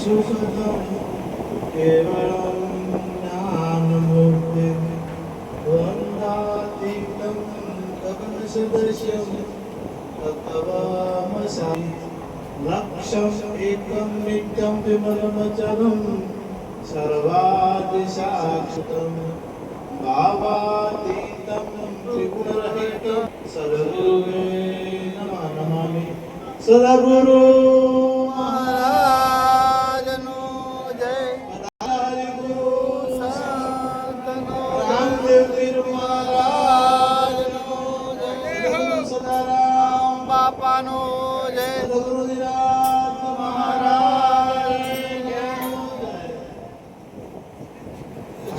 सुखदं केवलं ज्ञानमूर्तिं वन्दातीतं गगनसदृशं तत्त्वमसि लक्ष्यम् एकं नित्यं विमलमचलं सर्वादिशाश्रितं भावातीतं त्रिगुणरहितं सद्गुरुवे नमः नमामि। सद्गुरु महाराजनो जय। गुरु संतनो रामदेव पीर महाराजनो जय। सदाराम बापानो जय। सद्गुरु दिनाथ महाराज जय।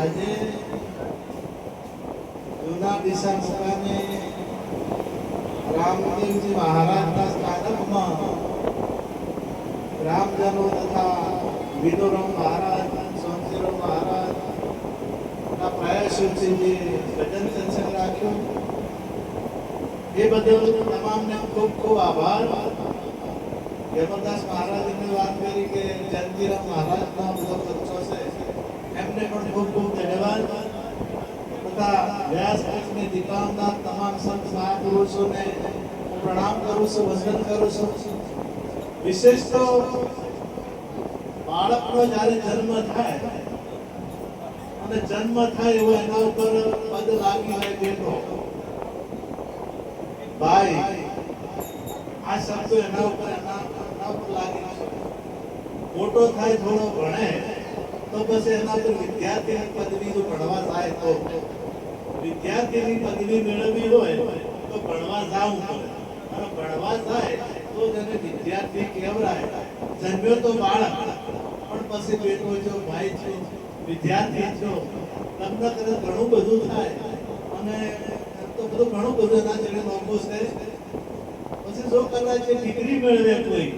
આજે જૂના દિશા મુકામે રામદેવજી મહારાજના સ્થાનકમાં રામજનો તથા વિદુરમ મહારાજ, સોમશીરો મહારાજના પ્રયાસોથી જે ભજન સત્સંગ રાખ્યો એ બદલ તમામને ખૂબ ખૂબ આભાર। યમદાસ મહારાજને વાત કરી કે જયંતિરામ મહારાજના બધો બચ્ચો છે એમને પણ ખૂબ ખૂબ ધન્યવાદ તથા વ્યાસપીઠની દીપાવના તમામ સંત મહાપુરુષોને પ્રણામ કરું છું, વંદન કરું છું। વિશેષ તો બાળકનો જ્યારે જન્મ થાય અને જન્મ થાય એવો એના ઉપર પદ લાગી હોય બેટો ભાઈ, આ શબ્દો એના ઉપર લાગી છે। મોટો થાય થોડો ભણે તો પછી એના પર વિદ્યાર્થીની પદવી જો ભણવા જાય તો વિદ્યાર્થીની પદવી મેળવવી હોય તો ભણવા જવું પડે અને ભણવા જાય તો તેને વિદ્યાર્થી કહેવાય। જન્મ્યો તો બાળક પણ પછી બેટો છો, ભાઈ છો, વિદ્યાર્થી છો, લગ્ન કરે ઘણું બધું થાય અને તો બધું ઘણું બધું એના જેને નોંધો છે। પછી જો કદાચ ડિગ્રી મેળવે કોઈ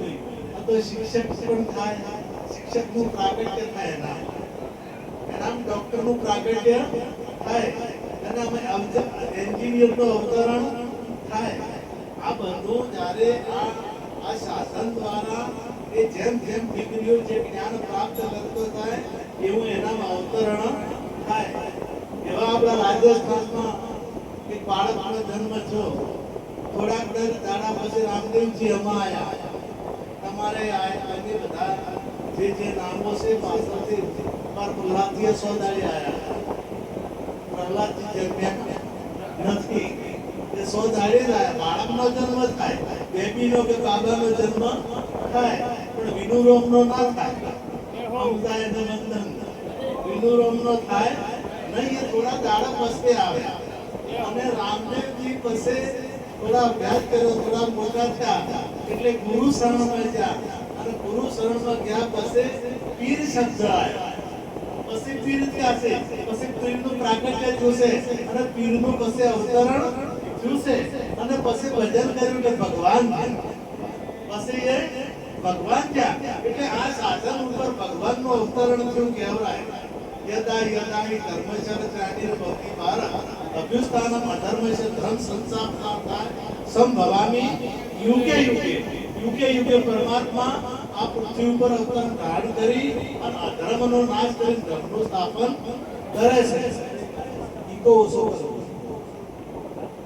તો શિક્ષક પણ થાય, શિક્ષકનું પ્રાગટ્ય થાય એનામ ડોક્ટરનું પ્રાગટ્ય થાય અને એન્જિનિયરનું અવતરણ થાય। આ બધું જ્યારે આ શાસન દ્વારા એ જેમ જેમ દીકરીઓ જે જ્ઞાન પ્રાપ્ત કરતો થાય એવું એનામાં અવતરણ થાય। એવા આપણા રાજસ્થાનમાં એક બાળકનો જન્મ થયો, થોડાક દાડા પછી રામદેવજી અમા આવ્યા। તમારે આજે બધા જે નામો છે પાછળથી પ્રહલાદજી સોદાળી આવ્યા, પ્રહલાદજી જન્મ્યા નથી, એ સોદાળી જ આવ્યા। બાળકનો જન્મ થાય, બેબીનો કે બાબાનો જન્મ થાય પણ વિનુરોમનો ના થાય। સમજાયને વંદન વિનુરોમનો થાય નહીં, એ થોડા દાડા પછી આવ્યા અને રામદેવજી પછી થોડા અભ્યાસ કર્યો, થોડા મોટા થયા એટલે ગુરુ શરણમાં ગયા અને ગુરુ શરણમાં ગયા પછી પીર શબ્દ આવ્યો। પછી પીર થયા છે, પછી પીરનું પ્રાગટ્ય જોશે અને પીરનું પછી અવતરણ જોશે અને પછી ભજન કર્યું કે ભગવાન, પછી એ ભગવાન થયા। એટલે આ સાધન ઉપર ભગવાનનું અવતરણ થયું કહેવાય। યદા યદા હિ ધર્મચર્ચાનિર ભક્તિ ભારત અભ્યુસ્થાનમ અધર્મસ્ય ધર્મ સંસ્થાપનાર્થાય સંભવામિ યુગે યુગે। યુગે યુગે પરમાત્મા આ પૃથ્વી ઉપર અવતાર ધારણ કરી અને અધર્મનો નાશ કરી ધર્મનું સ્થાપન કરે છે। ઈકો ઓછો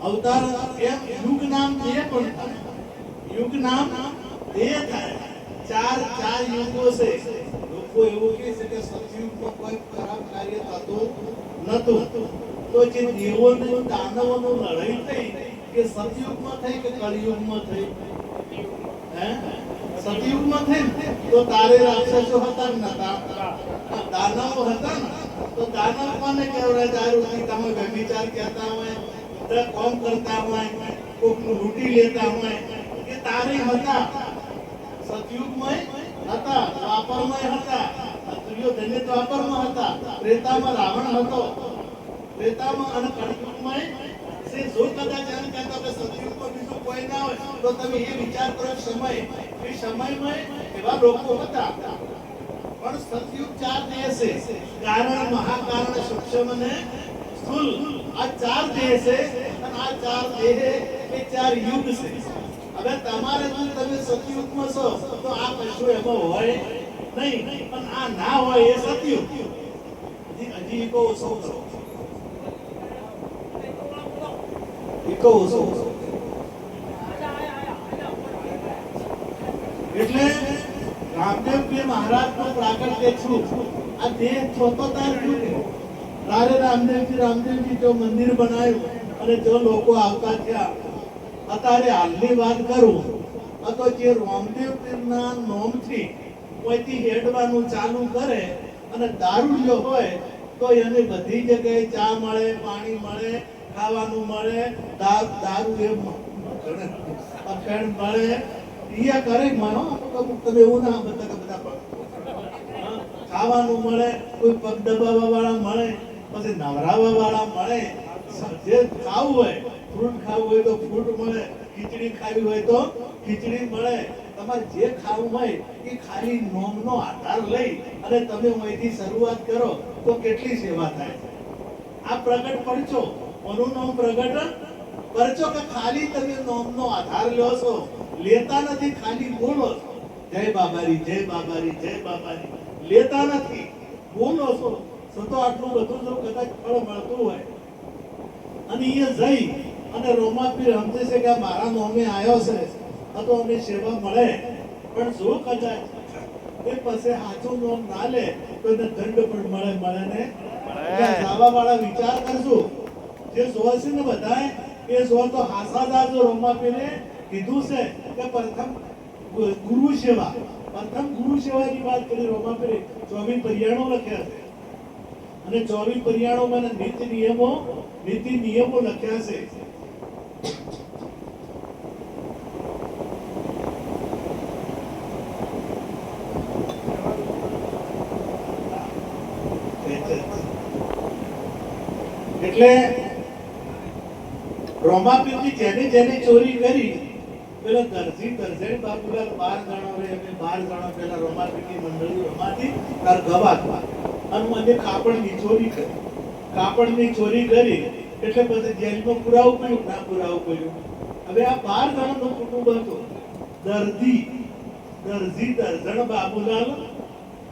અવતાર એમ યુગ નામ એ પણ યુગ નામ એ થાય। ચાર યુગો છે। લોકો એવું કહે છે કે સતયુગમાં કોઈ ખરાબ કાર્ય થતું નતું, તો જે દેવોનું દાનવોનું લડાઈ થઈ કે સતયુગમાં થઈ કે કળિયુગમાં થઈ? સતયુગમાં થઈ તો તારે રાક્ષસો હતા ને નતા, દાનવો હતા ને તો દાનવ કોને કહેવાય? દારૂથી તમે વ્યભિચાર કહેતા હોય, કોમ કરતા હોય, કોકનું લૂંટી લેતા હોય, એ તારે હતા। સતયુગમાં હતા, દ્વાપરમાં હતા, દુર્યોધન દ્વાપરમાં હતા, ત્રેતામાં રાવણ હતો, ત્રેતામાં અને કળિયુગમાં છે। જો કદાચ એમ કહેતા કે સતયુગમાં બીજું કોઈ ના હોય તો તમે એ વિચાર કરો સમય, એ સમયમાં એવા લોકો હતા। પણ સતયુગ ચાર દેહ છે, કારણ, મહાકારણ, સૂક્ષ્મ અને સ્થૂલ, આ ચાર દેહ છે અને આ ચાર દેહ એ ચાર યુગ છે। હવે તમારે જો તમે સતયુગમાં છો તો આ કશું એમાં હોય નહીં, પણ આ ના હોય એ સત્ય. હજી કહો ઓછો કરો, કહો ઓછો. એટલે રામદેવજી મહારાજનો પ્રાગટ્ય છું. આ દેહ છોતો તાર છું. તારે રામદેવજી જો મંદિર બનાવ્યું અને જો લોકો આવતા થયા. અત્યારે હાલની વાત કરું તો જે રામદેવ પીરના નોમથી કોઈથી હેડવાનું ચાલુ કરે અને દારૂડિયો હોય તો એને બધી જગ્યાએ ચા મળે, પાણી મળે, ખાવાનું મળે, દારૂ એ અખંડ મળે. ઈયા કરે માનો અમુક તમે એવું ના બધા ખાવાનું મળે, કોઈ પગ દબાવવા વાળા મળે, પછી નવરાવા વાળા મળે. જે ખાવું હોય, ફ્રૂટ ખાવું હોય તો ફ્રૂટ મળે, ખીચડી ખાવી હોય તો ખીચડી મળે. તમારે જે ખાવું હોય એ ખાલી નોમનો આધાર લઈ અને તમે અહીંથી શરૂઆત કરો તો કેટલી સેવા થાય. આ પ્રગટ પરચો, કોનું નામ પ્રગટ પરચો કે ખાલી તમે નોમનો આધાર લ્યો છો, લેતા નથી, ખાલી બોલો છો જય બાબારી, જય બાબારી, જય બાબારી, લેતા નથી, બોલો છો. તો આટલું બધું જો કદાચ ફળ મળતું હોય અને એ જઈ અને રોમાપીર સમજે છે કે મારા નોમે આવ્યો છે તો અમને સેવા મળે. પણ જો કદાચ એ પાસે સાચું નોમ ના લે તો એને દંડ પણ મળે ને. જવા વાળા વિચાર કરજો, જે જોશે ને બધાય એ જો તો હાસાદાર જો રોમાપીરે કીધું છે કે પ્રથમ ગુરુ સેવાની વાત કરી. રોમાપીરે 24 પર્યાણો લખ્યા છે અને 24 પર્યાણોમાં નીતિ નિયમો લખ્યા છે. એટલે રોમાપીરની જેની ચોરી કરી પેલો દરજી બાપુલાલ 12 જણા રે, અમે 12 જણા પેલા રોમાપીરની મંડળી રમાતી તાર ગવાત અને મને કાપડની ચોરી કરી એટલે પછી જેલમાં પુરાવું પડ્યું, ના પુરાવું પડ્યું. હવે આ 12 જણાનું કુટુંબ હતું. દરજી દર્જણ બાબુલાલ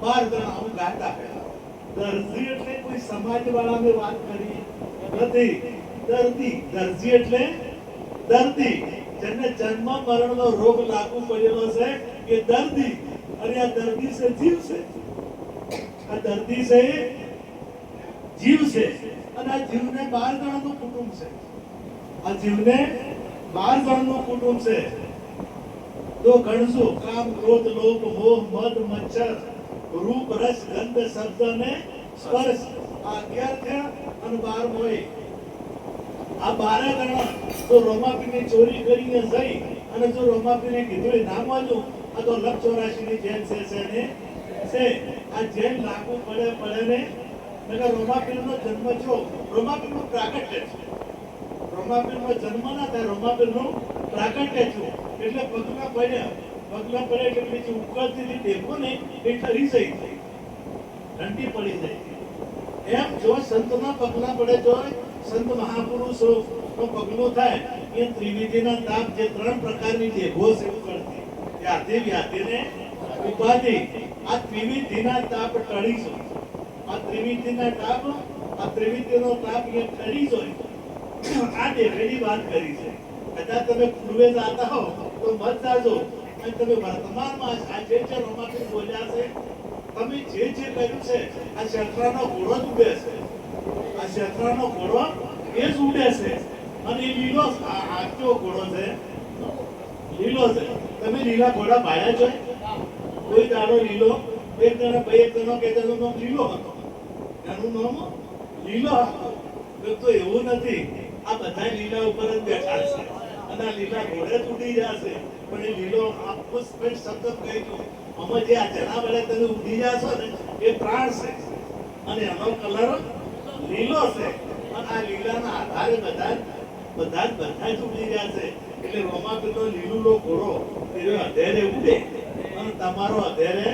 12 જણા હું ગાતા પેલા. દરજી એટલે કોઈ સમાજ વાળાને વાત કરી નથી. દરજી એટલે દર્દી, જેને જન્મ મરણનો રોગ લાગુ પડેલો છે એ દર્દી. અને આ દર્દી છે જીવ છે, આ દર્દી છે જીવ છે. અને આ જીવને 12 જણાનું કુટુંબ છે. આ જીવને 12 જણાનું કુટુંબ છે. તો ગણજો કામ, ક્રોધ, લોભ, મોહ, મદ, મચ્છર, રૂપ, રસ, ગંધ, શબ્દ અને સ્પર્શ. આ 11 થયા અને 12 હોય. આ 12 જણા તો રોમાપીરની ચોરી કરીને જઈ અને જો રોમાપીને કીધું ના માન્યું આ તો 184 ની જેલ છે. આ જેલ લાગુ પડે ને રોમાપીરનો જન્મ થયો. રોમાપીરનું પ્રાગટ્ય છે. રોમાપીરનો જન્મ ના થાય, રોમાપીરનું પ્રાગટ્ય થયું. એટલે પગલા પડે એટલે બીજી ઉકળતી દેખો ને એ ઠરી જઈ ઠંડી પડી જાય. એમ જો સંતના પગલા પડે, જો સંત મહાપુરુષો નો પગલું થાય એ ત્રિવિધિના તાપ, જે 3 પ્રકારની દેખો છે ઉકળતી, યાદી વ્યાધિને ઉપાધિ, આ ત્રિવિધિના તાપ ટળી છે. આ ત્રિવિધિનો તાપ એ ટળી જાય. આ દેખેની વાત કરી છે. કદાચ તમે પૂર્વે જાતા હો તો મત જાજો અને તમે વર્તમાનમાં આ જે રોમાપીર બોલ્યા છે, તમે જે કર્યું છે, આ ક્ષેત્રનો ઘોડો જ ઉડે છે. આ ક્ષેત્રનો ઘોડો એ જ ઉડે છે અને એ લીલો આખો ઘોડો છે, લીલો છે. તમે લીલા ઘોડા ભાડ્યા છો? કોઈ દાડો લીલો એક જણો કે તેનું નામ લીલો હતો, એનું નામ લીલો હતો. તો એવું નથી, આ બધા લીલા ઉપર જ બેઠા છે અને આ લીલા ઘોડે ઉડી જશે. પણ એ લીલો આખો શબ્દ કહી દઉં, અમે જે આ જણા વડે તમે ઉડી જશો ને એ પ્રાણ છે અને એનો કલર લીલો છે. અને આ લીલાના આધારે બધા જ ઉડી જશે. એટલે રોમાપીરનો લીલુલો ઘોડો એ અધેરે ઉડે અને તમારો અધેરે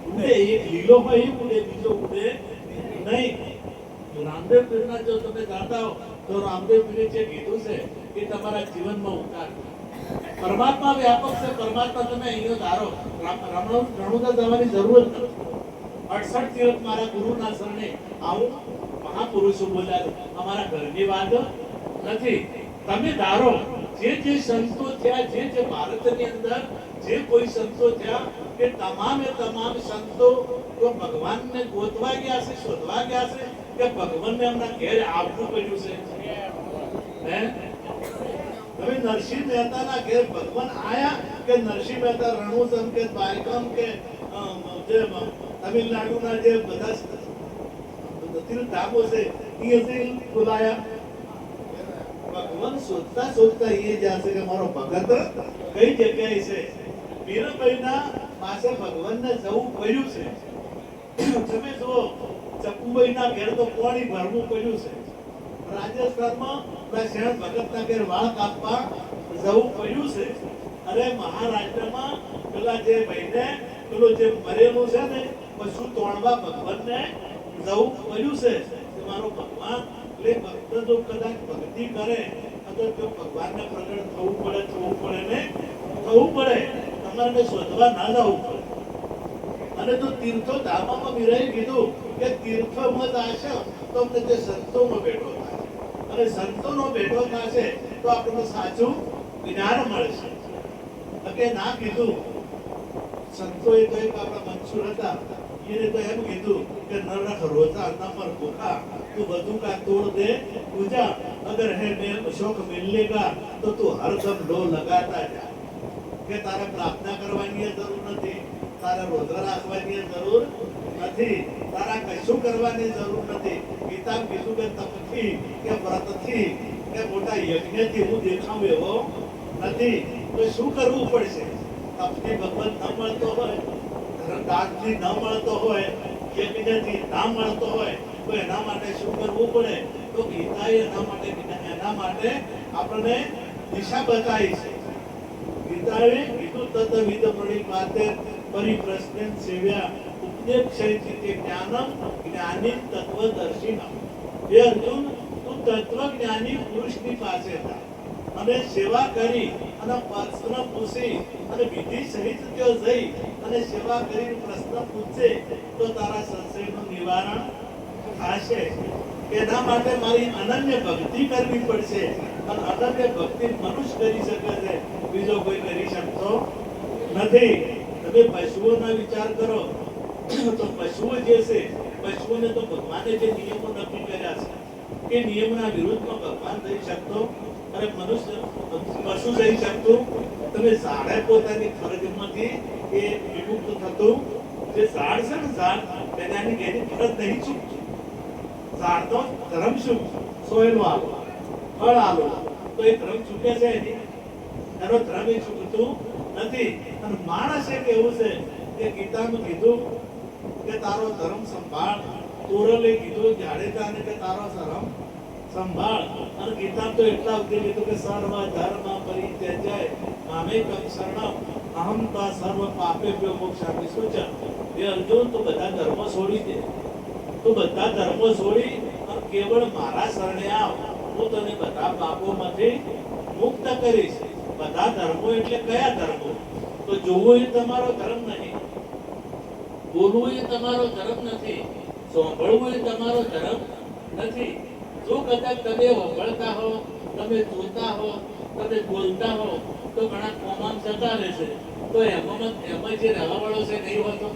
ઉડે. એક લીલો હોય એ ઉડે, બીજો ઉડે નહીં. રામદેવ પીરના જો તમે જાતા હો તો રામદેવ પીરે જે કીધું છે એ તમારા જીવનમાં ઉતારો. પરમાત્મા વ્યાપક છે. પરમાત્મા તમે અહીંયા ધારો રણુદા જવાની જરૂર જ નથી. 68 તીર્થ મારા ગુરુના શરણે આવું મહાપુરુષો બોલ્યા. અમારા ઘરની વાત નથી. તમે ધારો જે સંતો થયા, જે ભારતની અંદર જે કોઈ સંતો થયા, કે તમામે તમામ સંતો તો ભગવાનને ગોતવા ગયા છે, શોધવા ગયા છે, કે ભગવાનને એમના ઘેર આવવું પડ્યું છે. હે હવે નરસિંહ મહેતાના ઘેર ભગવાન આયા, કે નરસિંહ મહેતા રણુજમ કે દ્વારકામ કે જે તમિલનાડુના જે બધા તીર્થધામો છે એ બોલાયા? ભગવાન શોધતા શોધતા એ જ્યાં છે કે મારો ભગત કઈ જગ્યાએ છે. મીરાબાઈના પાસે ભગવાનને જવું પડ્યું છે. તમે જુઓ, ચકુબાઈના ઘેર તો પાણી ભરવું પડ્યું છે. રાજસ્થાનમાં શેણ ભગતના ઘેર વાળ કાપવા જવું પડ્યું છે. અરે મહારાષ્ટ્રમાં પેલા જે ભાઈને પેલું જે મરેલું છે ને પશુ તોડવા ભગવાનને જવું પડ્યું છે. મારો ભગવાન એટલે ભક્ત જો કદાચ ભક્તિ કરે તો ભગવાનને પ્રગટ થવું પડે ને થવું પડે. તમારે શોધવા ના જવું પડે. અને તો તીર્થો ધામમાં વિરાય કીધું કે તીર્થોમાં જશે તો અમને જે સંતોનો ભેટો થાય, અને સંતોનો ભેટો થશે તો આપણને સાચું જ્ઞાન મળશે. કે ના કીધું સંતોએ તો એક આપણા મંસૂર હતા, એને તો એમ કીધું કે નરક રોજા નમર ભૂખા તું બધું કા તોડ દે પૂજા, અગર હે મેં શોક મિલનેગા તો તું હરદમ લો લગાતા જા. કે તારે પ્રાર્થના કરવાની જરૂર નથી, તારે રોજા રાખવાની જરૂર નથી, તારા કશું કરવાની જરૂર નથી. ગીતા કીધું કે તપથી કે વ્રતથી કે મોટા યજ્ઞથી હું દેખાવ એવો નથી. તો શું કરવું પડશે? તપથી ભગવાન ન મળતો હોય, દાનથી ન મળતો હોય, યજ્ઞથી ના મળતો હોય, તો એના માટે શું કરવું પડે? તો ગીતાએ એના માટે આપણને દિશા બતાવી છે. ગીતાએ કીધું તત્વિદ પ્રણિપાતે પરિપ્રશ્નેન સેવ્યા ઉપદેક્ષયતિ જ્ઞાનમ જ્ઞાની તત્વદર્શિનમ. હે અર્જુન, તું તત્વજ્ઞાની પુરુષની પાસે જા અને સેવા કરી અને પ્રશ્ન પૂછી અને વિધિ સહિત ત્યાં જઈ અને સેવા કરીને પ્રશ્ન પૂછે તો તારા સંશયનું નિવારણ થશે. એના માટે મારી અનન્ય ભક્તિ કરવી પડશે. અને અનન્ય ભક્તિ મનુષ્ય કરી શકે છે, બીજો કોઈ કરી શકતો નથી. તમે પશુઓનો વિચાર કરો તો પશુઓ જે છે, પશુઓને તો ભગવાને જે નિયમો નક્કી કર્યા છે એ નિયમના વિરુદ્ધમાં ભગવાન થઈ શકતો અને મનુષ્ય પશુ થઈ શકતું? તમે ઝાડે પોતાની ફરજમાંથી એ વિમુક્ત થતું. જે ઝાડ છે ને, ઝાડ તેનાની એની ફરજ નહીં ચૂકતું. ઝાડ તો ધર્મ શું? સોયલો આલો, ફળ આલો, તો એ ધર્મ ચૂકે છે એની, એનો ધર્મ એ ચૂકતું નથી. અને માણસ એક એવું છે કે ગીતામાં કીધું કે તારો ધર્મ સંભાળ. તોરલે કીધું જાડેજાને કે તારો ધર્મ સંભાળ. અને ગીતા તો એટલા સુધી કીધું કે સર્વ ધર્મ પરિત્યજ્ય મામેકં શરણમ અહં તા સર્વ પાપેભ્યો મોક્ષામિ શુચિ. એ અર્જુન, તું બધા ધર્મો છોડી દે. તું બધા ધર્મો છોડી અને કેવળ મારા શરણે આવ, હું તને બધા પાપોમાંથી મુક્ત કરીશ. બધા ધર્મો એટલે કયા ધર્મો? તો જોવું એ તમારો ધર્મ નહીં, બોલવું એ તમારો ધર્મ નથી, સાંભળવું એ તમારો ધર્મ નથી. જો કદાચ તમે સાંભળતા હો, તમે જોતા હો, તમે બોલતા હો તો ઘણા કોમામ જતા રહેશે. તો એમાં જે રહેવાવાળો છે નહીં હોતો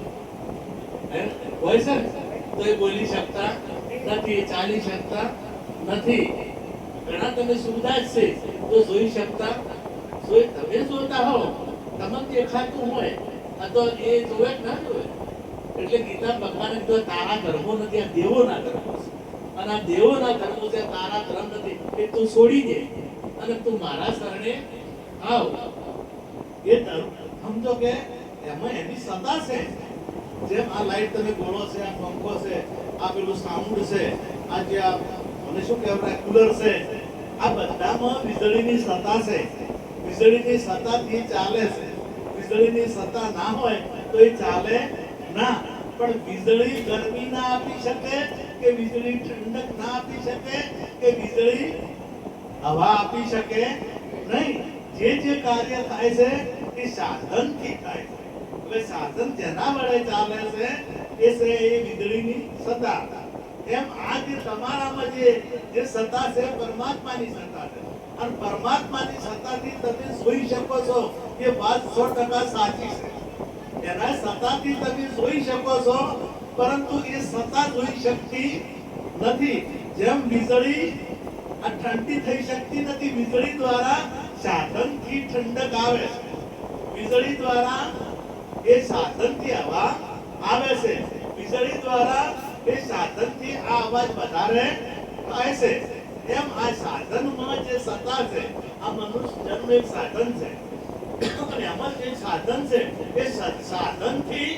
હોય છે ને, તો એ બોલી શકતા નથી, ચાલી શકતા નથી. ઘણા તમે સુવિધા જ છે તો જોઈ શકતા, તમે જોતા હો, તમને દેખાતું હોય, આ તો એ જોવે કે ના જોવે. એટલે ગીતા ભગવાને કીધું તારા ધર્મો નથી, આ દેવોના ધર્મો છે. અને આ દેવોના ધર્મો છે, તારા ધર્મ નથી. એ તું છોડી દે અને તું મારા શરણે આવ. એ ધર્મ સમજો કે એમાં એની સત્તા છે. જેમ આ લાઈટ તમે ગોળો છે, આ પંખો છે, આ પેલું સાઉન્ડ છે, આ જે આ મને શું કહેવાય કુલર છે, આ બધામાં વીજળીની સત્તા છે. વીજળીની સત્તાથી ચાલે છે. વીજળીની સત્તા ના હોય તો એ ચાલે ના. પણ વીજળી ગરમી ના આપી શકે, કે વીજળી ઠંડક ના આપી શકે, કે વીજળી હવા આપી શકે નહીં. જે કાર્ય થાય છે એ સાધનથી થાય છે. એટલે સાધન જેના વડે ચાલે છે એ છે એ વીજળીની સત્તા. એમ આ જે તમારામાં જે સત્તા છે પરમાત્માની સત્તા છે અને પરમાત્માની સત્તાથી તમે જોઈ શકો છો એ વાત 100% સાચી છે. એના સત્તાથી તમે જોઈ શકો છો, પરંતુ એ સત્તા જોઈ શકતી નથી. જેમ વીજળી આ ઠંડી થઈ શકતી નથી, વીજળી દ્વારા સાધનથી ઠંડક આવે છે. વીજળી દ્વારા એ સાધનથી હવા આવે છે. વીજળી દ્વારા એ સાધનથી આ અવાજ વધારે થાય છે. એમ આ સાધનમાં જે સત્તા છે, આ મનુષ્ય જન્મ એક સાધન છે અને એમાં જે સાધન છે એ સાધનથી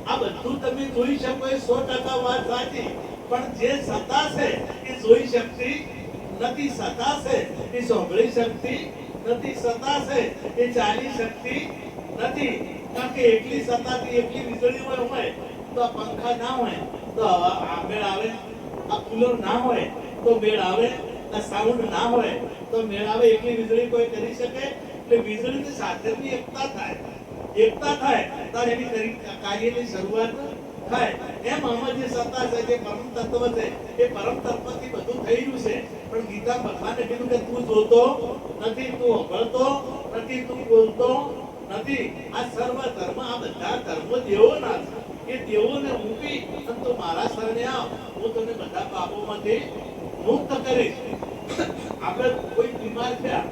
આ બધું તમે જોઈ શકો એ 100% વાત સાચી. પણ જે સત્તા છે એ જોઈ શકતી નથી, સત્તા છે એ સાંભળી શકતી નથી, સત્તા છે એ ચાલી શકતી નથી. કારણ કે એટલી સત્તાથી એટલી વીજળી હોય તો આ પંખા ના હોય તો આ મેળ આવે, આ કુલર ના હોય તો મેળ આવે, આ સાઉન્ડ ના હોય તો મેળ આવે. એટલી વીજળી કોઈ કરી શકે? એટલે વીજળીની સાધનની એકતા થાય ત્યારે એની કાર્યની શરૂઆત થાય. એમ આમાં જે સત્તા છે, જે પરમ તત્વ છે, એ પરમ તત્વથી બધું થઈ રહ્યું છે. પણ ગીતા ભગવાને કીધું કે તું જોતો નથી, તું સાંભળતો નથી, તું બોલતો નથી. આ સર્વ ધર્મ, આ બધા ધર્મો દેવોના છે. એ દેવોને મૂકી અને તું મારા શરણે આવ, હું તને બધા પાપોમાંથી મુક્ત કરીશ. આપણે કોઈ બીમાર થયા,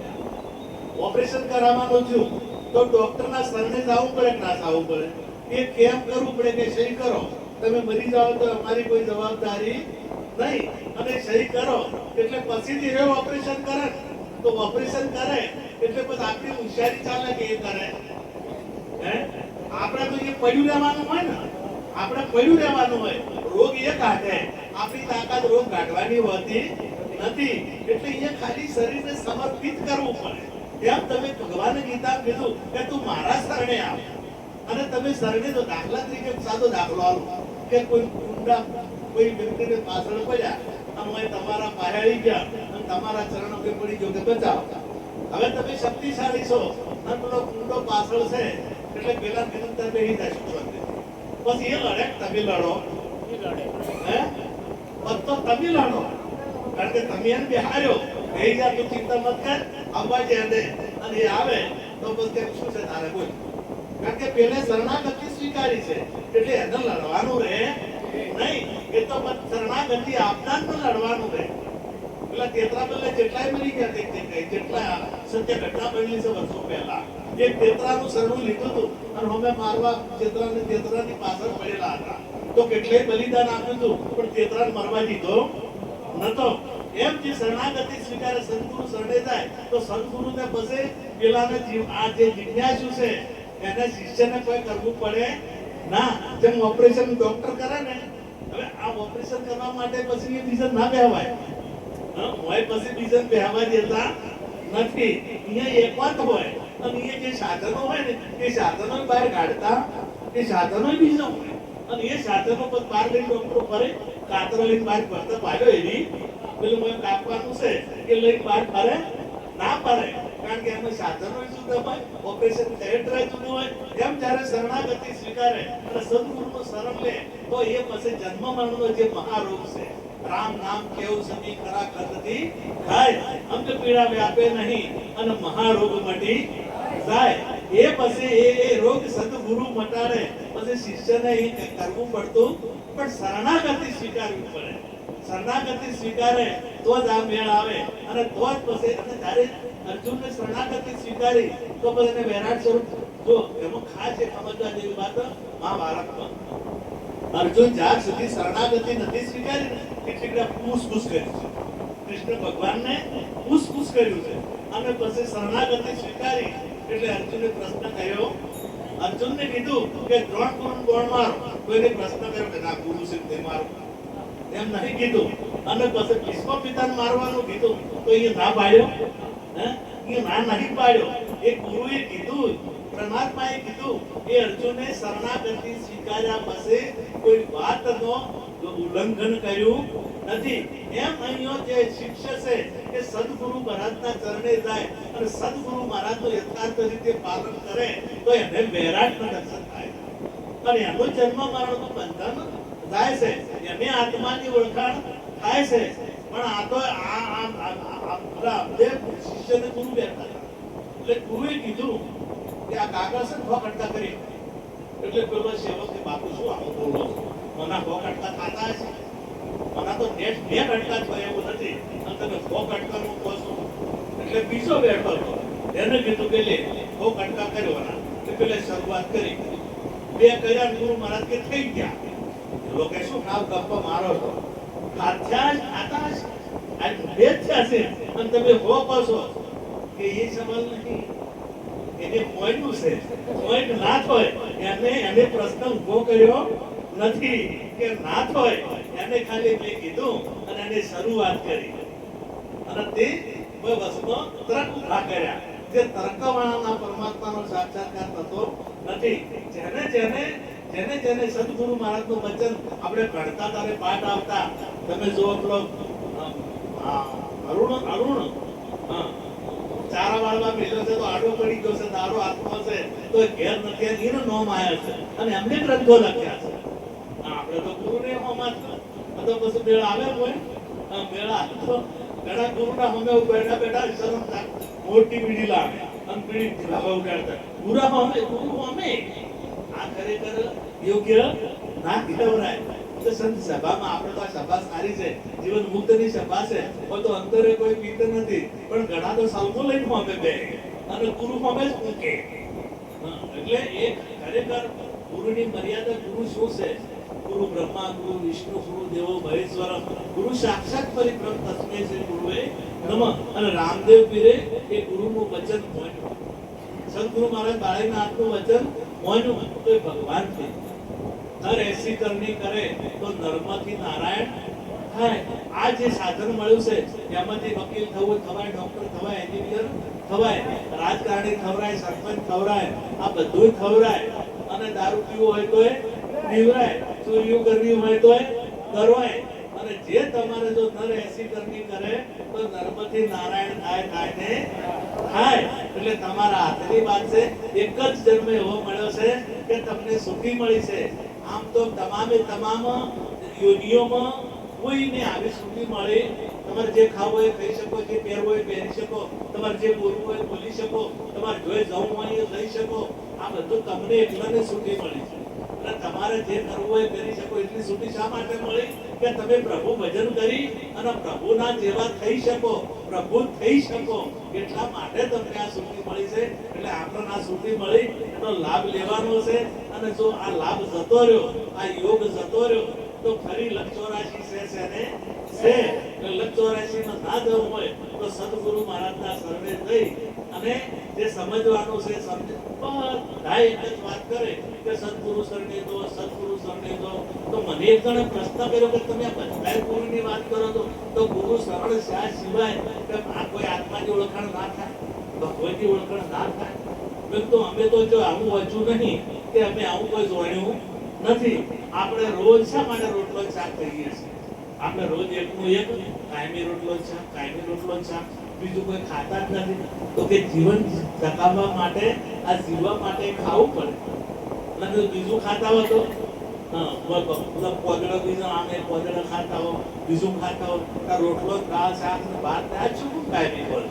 ઓપરેશન કરાવવાનું થયું તો ડોક્ટરના શરણે જવું પડે કે ના જવું પડે? એ કેમ કરવું પડે કે સહી કરો, તમે મરી જાઓ તો અમારી કોઈ જવાબદારી નહીં, અને સહી કરો એટલે પછીથી એ ઓપરેશન કરે. તો ઓપરેશન કરે એટલે પછી આપણી હોશિયારી ચાલે કે એ કરે? આપણે તો એ પડ્યું રહેવાનું હોય ને, આપણે પડ્યું રહેવાનું હોય. રોગ એ કાઢે, આપણી તાકાત રોગ કાઢવાની હોતી નથી. એટલે એ ખાલી શરીરને સમર્પિત કરવું પડે. એમ તમે ભગવાને ગીતા કીધું કે તું મારા શરણે આવ. અને તમે શરણે તો દાખલા તરીકે સાદો દાખલો આલો કે કોઈ ઊંડા કોઈ વ્યક્તિને પાછળ પડ્યા અને તમારા પાયાળી ગયા અને તમારા ચરણો કે પડી ગયો કે બચાવ. હવે તમે શક્તિશાળી છો અને પેલો ઊંડો પાછળ છે એટલે પેલા નિરંતર બેહી જાય શું પછી એ લડે તમે લડો, તો તમે લડો. કારણ કે તમે એને બેહાર્યો બેહી જા, તું ચિંતા મત કર, આવવા જે દે અને એ આવે તો પછી શું છે તારે બોલ. કારણ કે પેલે શરણાગતિ સ્વીકારી છે એટલે એને લડવાનું રહે નહીં. એ તો શરણાગતિ આપનારને લડવાનું રહે. પેલા તેતરાબેલે જેટલાય મરી ગયા જેટલા સત્ય ઘટના બનેલી છે વર્ષો પહેલા, એ તેતરાનું શરણું લીધું હતું અને અમે મારવા તેતરાની પાછળ પડેલા હતા. તો કેટલાય બલિદાન આપ્યું હતું પણ તેતરાને મરવા દીધો નતો. એમ જે શરણાગતિ સ્વીકારે, સદગુરુ શરણે જાય તો સદગુરુને પછી પેલાને આ જે જિજ્ઞાસુ છે એને શિષ્યને કોઈ કરવું પડે ના. જેમ ઓપરેશન ડોક્ટર કરે ને, હવે આ ઓપરેશન કરવા માટે પછી એ બીજન ના બેહવાય, હોય પછી બીજન બેહવા દેતા નથી. અહીંયા એકમત હોય અને એ જે સાધનો હોય ને એ સાધનો બહાર કાઢતા, એ સાધનો બીજો હોય અને એ સાધનો પર બહાર લઈને ડોક્ટરો ફરે, કાતરો લઈને બહાર ફરતા પાડ્યો એની પેલું મને કાપવાનું છે એ લઈને બહાર ફરે ના ફરે. કારણ કે એમાં સાધનો જુદા હોય, ઓપરેશન થિયેટર જુદું હોય. એમ જ્યારે શરણાગતિ સ્વીકારે અને સદગુરુનું શરણ લે તો એ પછી જન્મ મરણનો જે મહારોગ છે, રામ નામ કેવું સદી ખરા ખરતી થાય, અંત પીડા વ્યાપે નહીં અને મહારોગ મટી જાય. એ પછી એ રોગ સદગુરુ મટાડે. પછી શિષ્યને એ કરવું પડતું પણ શરણાગતિ સ્વીકારવી પડે. શરણાગતિ સ્વીકારે તો જ આ મેળ આવે અને તો જ પછી. અને જ્યારે અર્જુનને શરણાગતિ સ્વીકારી તો પછી એને વૈરાટ સ્વરૂપ જો એમાં ખાસ એક સમજવા જેવી વાત મહાભારતમાં અર્જુન જ્યાં સુધી શરણાગતિ નથી સ્વીકારી એટલે પૂછ કર્યું છે. કૃષ્ણ ભગવાનને પૂછ કર્યું છે અને પછી શરણાગતિ સ્વીકારી એટલે અર્જુને પ્રશ્ન કર્યો. અર્જુનને કીધું કે દ્રોણ ગુરુને કોણ મારો? કોઈને પ્રશ્ન કર્યો કે ના ગુરુ છે તે મારો, એમ નહીં કીધું. અને પછી ભીષ્મ પિતાને મારવાનું કીધું તો એ ના પાડ્યો, એ ના નહીં પાડ્યો. એ ગુરુએ કીધું, પરમાત્માએ કીધું. એ અર્જુને શરણાગતિ સ્વીકાર્યા પછી કોઈ વાતનો ઉલ્લંઘન કર્યું નથી. એમ અહીંનો જે શિષ્ય છે એ સદગુરુ મહારાજના ચરણે જાય અને સદગુરુ મહારાજનું યથાર્થ રીતે પાલન કરે તો એને વૈરાગનું દર્શન થાય અને એનું જન્મ મરણનું બંધન જાય છે, એને આત્માની ઓળખાણ થાય છે. પણ આ તો બે શિષ્યને ગુરુ બેઠા હતા. એટલે ગુરુએ કીધું કે આ કાકા છે ખોખટકા કરી. એટલે પેલો સેવક કે બાપુ શું આવું બોલો છો? મને ખોખટકા ખાતા છે, મને તો નેટ બે કટકા થયો એવું નથી અને તમે ખોખટકાનું કહો છો. એટલે બીજો બેઠો હતો, એને કીધું કે લે ખોખટકા કરવાના. એટલે પેલે શરૂઆત કરી, બે કર્યા, ગુરુ મહારાજ કે થઈ ગયા. લોકો શું ખાવ ગપ્પા મારો છો? ખાધ્યા જ ખાતા જ આ બે થયા છે અને તમે હો કહો છો કે એ સવાલ નહીં, એને પોઈન્ટનું છે. પોઈન્ટ ના થાય એને પ્રશ્ન ઉભો કર્યો નથી કે ના થાય એને ખાલી મેં કીધું અને એને શરૂઆત કરી અને તે વસ્તુનો તર્ક ઉભા કર્યા. જે તર્કવાળાના પરમાત્માનો સાક્ષાત્કાર થતો નથી. જેને જેને જેને જેને સદગુરુ મહારાજનું વચન આપણે ભણતા ત્યારે પાઠ આવતા, તમે જો પેલો અરુણ ચારા વાળવા મેલ્યો છે તો આડો પડી ગયો છે, દાડો હાથમાં છે તો ઘેર નથી, એનો નોમ આવ્યા છે અને એમને ગ્રંથો લખ્યા છે. આપણે તો ગુરુને હોમાં તો પછી મેળ આવે કોઈ મેળા તો ઘણા ગુરુના હોમે બેઠા બેઠા શરમ મોટી બીડી લાવે અને બીડી લાવા ઉડાડતા ગુરા હોમે ગુરુ હોમે આ ખરેખર યોગ્ય ના કહેવાય. તો સંત સભામાં આપણે તો આ સભા સારી છે, જીવન મુક્તની સભા છે, તો અંતરે કોઈ પીત નથી, પણ ઘણા તો સલમો લઈને હોમે બે અને ગુરુ હોમે જ મૂકે. એટલે એક ખરેખર ગુરુની મર્યાદા. ગુરુ શું છે? ગુરુ બ્રહ્મા, ગુરુ વિષ્ણુ, ગુરુ દેવો મહેશ્વર, ગુરુ સાક્ષાત પરિબ્રહ્મ તસ્મૈ શ્રી ગુરુવે નમઃ. અને રામદેવ પીરે એ ગુરુનું વચન મોન્યું, સદગુરુ મહારાજ બાળીનાથનું વચન મોન્યું તો એ ભગવાન છે. નર એસી કરણી કરે તો નર્મથી નારાયણ થાય. આ જે સાધન મળ્યું છે એમાંથી વકીલ થવું થવાય, ડોક્ટર થવાય, એન્જિનિયર થવાય, રાજકારણી થવરાય, સરપંચ થવરાય, આ બધું થવરાય. અને દારૂ પીવું હોય તોય પીવરાય, ચોરીઓ કરવી હોય તોય કરવાય. અને જે તમારે જો નર એસી કરણી કરે તો નર્મથી નારાયણ થાય, થાય ને થાય. એટલે તમારા હાથની વાત છે. એક જ જન્મ એવો મળ્યો છે કે તમને સુખી મળી છે. આમ તો તમામે તમામ યોગીઓમાં કોઈને આવી સુખી મળે. તમારે જે ખાવું હોય ખાઈ શકો, જે પહેરવું હોય પહેરી શકો, તમારે જે બોલવું હોય બોલી શકો, તમારે જોઈ જવું હોય લઈ શકો. આ બધું તમને એકલાને સુખી મળી છે. અને તમારે જે કરવું હોય કરી શકો. એટલી સુખી શા માટે મળી કે તમે પ્રભુ ભજન કરી અને પ્રભુના જેવા થઈ શકો, પ્રભુ થઈ શકો. એટલા માટે તમને આ સુખી મળી છે. એટલે આપણને આ સુખી મળી એનો લાભ લેવાનો છે. અને જો આ લાભ જતો રહ્યો, આ યોગ જતો રહ્યો તો ફરી લક્ષ 84 છે છે. લક્ષ 84 માં ના જવું હોય તો સદગુરુ મહારાજના શરણે જઈ અને જે સમજવાનું છે બધા એક જ વાત કરે કે સદગુરુ શરણે દો, સદગુરુ શરણે દો. તો મને એક જણે પ્રશ્ન કર્યો કે તમે આ બધા ગુરુની વાત કરો તો ગુરુ શરણ શા સિવાય કે આ કોઈ આત્માની ઓળખાણ ના થાય, ભગવતની ઓળખાણ ના થાય? તો અમે તો જો આવું વચું નહીં કે અમે આવું કોઈ જોડ્યું નથી. આપણે રોજ શા માટે રોટલો શાક કરીએ છીએ? આપણે રોજ એકનું એક કાયમી રોટલો શાક, કાયમી રોટલો શાક, બીજું કોઈ ખાતા જ નથી. તો કે જીવન ટકાવવા માટે, આ જીવવા માટે ખાવું પડે. અને બીજું ખાતા હો તો પોદડો બીજો આમે પોદડો ખાતા હો, બીજું ખાતા હો, રોટલો દાળ શાક ને ભાત આ શું કાયમી પડે?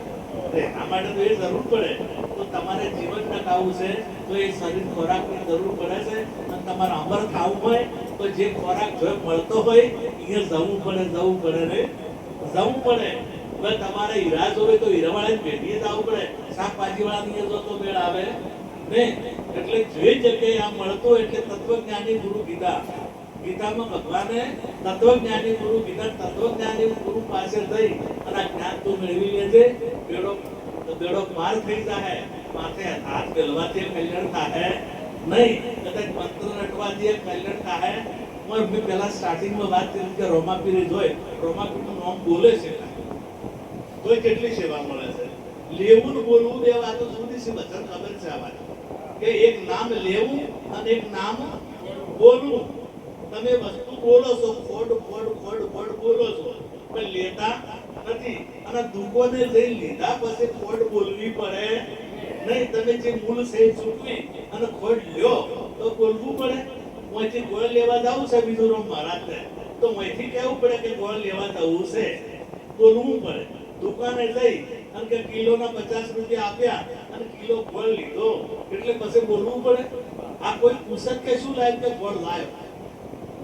એના માટે તો એ જરૂર પડે. તો તમારે જીવન ટકાવવું છે તો એ શરીર ખોરાકની જરૂર પડે છે. અને તમારે અમર ખાવું હોય તો જે ખોરાક જો મળતો હોય અહીંયા જવું પડે ને જવું પડે. હવે તમારે હીરા જોવે તો હીરાવાળાની પેઢીએ જવું પડે, શાકભાજી વાળાની જો તો મેળ આવે ને. એટલે જે જગ્યાએ આ મળતો એટલે તત્વજ્ઞાની ગુરુ ગીતા, ગીતામાં ભગવાને તત્વજ્ઞાની ગુરુ ગીતા, તત્વજ્ઞાની ગુરુ પાસે જઈ અને આ જ્ઞાન તું મેળવી લેજે. બેડો પાર થઈ જાય. માથે હાથ મેળવાથી કલ્યાણ થાય નહીં, કદાચ મંત્ર રટવાથી કલ્યાણ થાય. મેં પેલા સ્ટાર્ટિંગમાં વાત કરી કે રોમાપીરી જોઈ, રોમાપીરનું નામ બોલે છે તો કેટલી સેવા મળે છે. લેવું ને બોલવું બે વાતો સુધી છે, બધા ખબર છે આ વાત કે એક નામ લેવું અને એક નામ બોલવું. તમે વસ્તુ બોલો છો, ખોડ ખોડ ખોડ ખોડ બોલો છો, પણ લેતા નથી. અને દુકોને જઈ લીધા પછી ખોડ બોલવી પડે નહીં. તમે જે મૂળ છે ચૂકવી અને ખોડ લ્યો તો બોલવું પડે. મોંથી ગોળ લેવા જવું છે બીજું રોમ મહારાજને, તો મોંથી કહેવું પડે કે ગોળ લેવા જવું છે, બોલવું પડે. દુકાને જઈ અને કે કિલોના 50 રૂપિયા આપ્યા અને કિલો ગોળ લીધો એટલે પછી બોલવું પડે. આ કોઈ પૂછત કે શું લાવ્યો કે ગોળ લાવ્યો.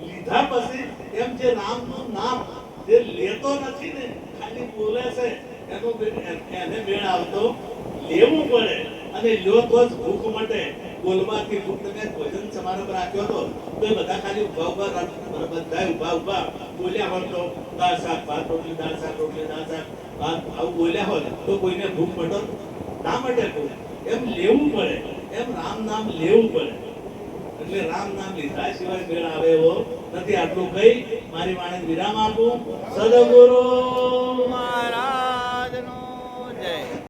લીધા પછી એમ જે રામનું નામ જે લેતો નથી ને, ખાલી બોલે છે, એને મેળ આવતો લેવું પડે. અને લ્યો તો જ ભૂખ મટે. બોલવાથી ભૂખ. તમે ભોજન સમારંભ રાખ્યો હતો તો એ બધા ખાલી ઉભા ઉભા બોલ્યા હોય તો દાળ શાક ભાત રોટલી, દાળ શાક રોટલી, દાળ શાક ભાત આવું બોલ્યા હોય તો કોઈને ભૂખ મટો ના મટે. ભૂખ એમ લેવું પડે, એમ રામ નામ લેવું પડે. એટલે રામ નામ લીધા સિવાય મેળ આવે એવો નથી. આટલું કહી મારી વાણી વિરામ આપું. સદગુરુ મહારાજ.